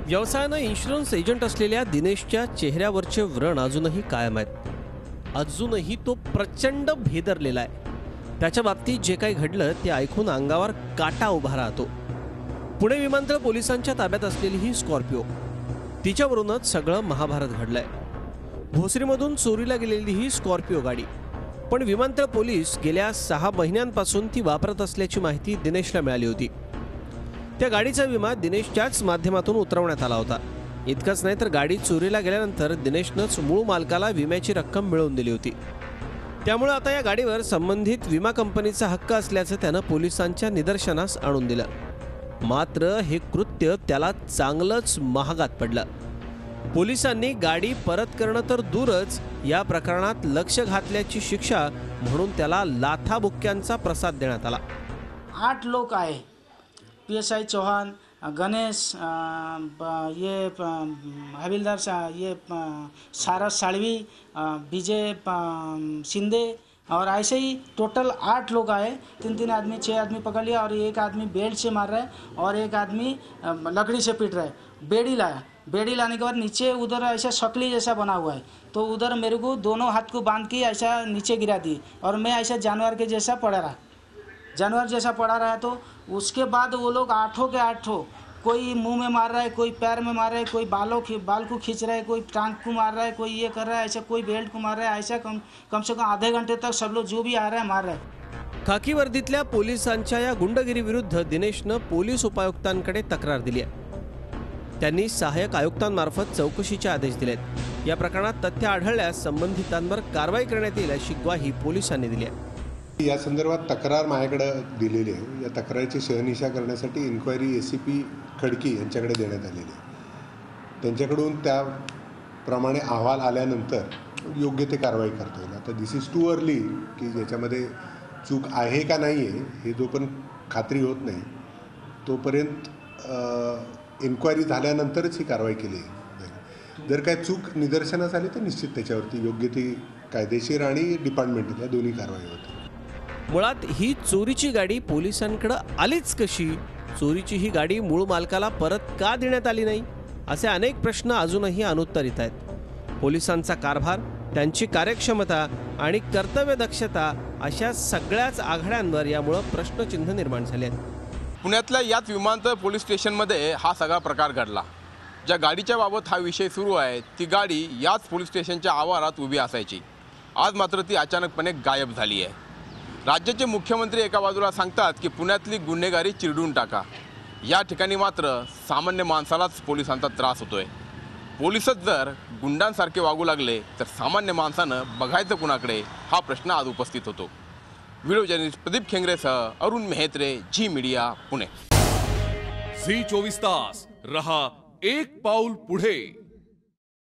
व्यवसायानं insurance agent असलेल्या दिनेशच्या चेहऱ्यावरचे व्रण अजूनही कायम आहेत। अजूनही तो प्रचंड भेदरलेला आहे। त्याच्या बाबतीत जे काही घडलं ते ऐकून अंगावर काटा उभा राहतो। पुणे विमानतळ पोलिसांच्या ताब्यात असलेली ही स्कॉर्पिओ, तिच्यावरूनच सगळं महाभारत घडलंय। भोसरीमधून चोरीला गेलेली ही स्कॉर्पिओ गाडी, पण विमानतळ पोलीस गेल्या 6 महिन्यांपासून ती वापरत असल्याची माहिती दिनेशला मिळाली होती। त्या गाडीचा विमा दिनेशच्याच माध्यमातून उतरवण्यात आला होता। इतकंच नाही तर गाडी चोरीला गेल्यानंतर दिनेशनंच मूळ मालकाला विम्याची रक्कम मिळवून दिली होती। त्यामुळे आता या गाडीवर संबंधित विमा कंपनीचा हक्क असल्याचं त्यानं पोलिसांच्या निदर्शनास आणून दिलं। मात्र हे कृत्य त्याला चांगलंच महागात पडलं। पोलिसांनी गाडी परत करणं तर दूरच, या प्रकरणात लक्ष घातल्याची शिक्षा म्हणून त्याला लाथाबुक्क्यांचा प्रसाद देण्यात आला। 8 लोग आए, PSI चौहान, गणेश, ये हविलदार ये सारस साळवी, विजय शिंदे और ऐसे ही टोटल 8 लोग आए। 3 आदमी 6 आदमी पकड़ लिया और एक आदमी बेल्ट से मार रहा है और एक आदमी लकड़ी से पीट रहा है। बेड़ी लाया, बेड़ी लाने के बाद नीचे उधर ऐसा शकली जैसा बना हुआ है, तो उधर मेरे को दोनों हाथ को बांध के ऐसा नीचे गिरा दी और मैं ऐसा जानवर के जैसा पड़ा रहा, जानवर जैसा पड़ा रहा। तो उसके बाद वो लोग 8 के 8, कोई मुंह में मार रहा है, कोई पैर में मार रहा है, कोई बाल को खींच रहा है, कोई टांग को मार रहा है, कोई ये कर रहा है, ऐसा कोई बेल्ट को मार रहा है। ऐसा कम से कम आधे घंटे तक सब लोग जो भी आ रहा है मार रहा है। खाकी वर्दीतल्या पोलिसांच्या या गुंडगिरीविरुद्ध दिनेशनं पोलीस उपायुक्तांकडे तक्रार दिली आहे। त्यांनी सहाय्यक आयुक्तांमार्फत चौकशीचे आदेश दिलेत। या प्रकरणात तथ्य आढळल्यास संबंधितांवर कारवाई करण्यात येईल अशी ग्वाही पोलिसांनी दिली आहे। या संदर्भात तक्रार माझ्याकडे दिलेली आहे। या तक्रारीची शहानिशा करण्यासाठी इन्क्वायरी ACP खडकी यांच्याकडे देण्यात आलेली आहे। त्यांच्याकडून त्याप्रमाणे अहवाल आल्यानंतर योग्य ते कारवाई करता येईल। आता दिस इज टू अर्ली की याच्यामध्ये चूक आहे का नाही आहे हे जोपर्यंत खात्री होत नाही तोपर्यंत इन्क्वायरी झाल्यानंतरच ही कारवाई केली जाईल। जर काय चूक निदर्शनास आली तर निश्चित त्याच्यावरती योग्य ती कायदेशीर आणि डिपार्टमेंटल या दोन्ही कारवाई होते। मुळात ही चोरीची गाडी पोलिसांकडे आलीच कशी? चोरीची ही गाडी मूळ मालकाला परत का देण्यात आली नाही? असे अनेक प्रश्न अजूनही अनुत्तरित आहेत। पोलिसांचा कारभार, त्यांची कार्यक्षमता आणि कर्तव्य दक्षता अशा सगळ्याच आघाड्यांवर यामुळे प्रश्नचिन्ह निर्माण झाले आहेत। पुण्यातल्या याच विमानतळ पोलीस स्टेशनमध्ये हा सगळा प्रकार घडला। ज्या गाडीच्या बाबत हा विषय सुरू आहे ती गाडी याच पोलीस स्टेशनच्या आवारात उभी असायची। आज मात्र ती अचानकपणे गायब झाली आहे। राज्याचे मुख्यमंत्री एका बाजूला सांगतात की पुण्यातली गुन्हेगारी चिरडून टाका, या ठिकाणी मात्र सामान्य माणसालाच पोलिसांचा त्रास होतोय। पोलिसच जर गुंडांसारखे वागू लागले तर सामान्य माणसानं बघायचं कुणाकडे, हा प्रश्न आज उपस्थित होतो। व्हिडिओ जर्नलिस्ट प्रदीप खेंगरेसह Arun Mehtre, Zee media, Pune. Zee 24 तास रहा एक पाऊल पुढे।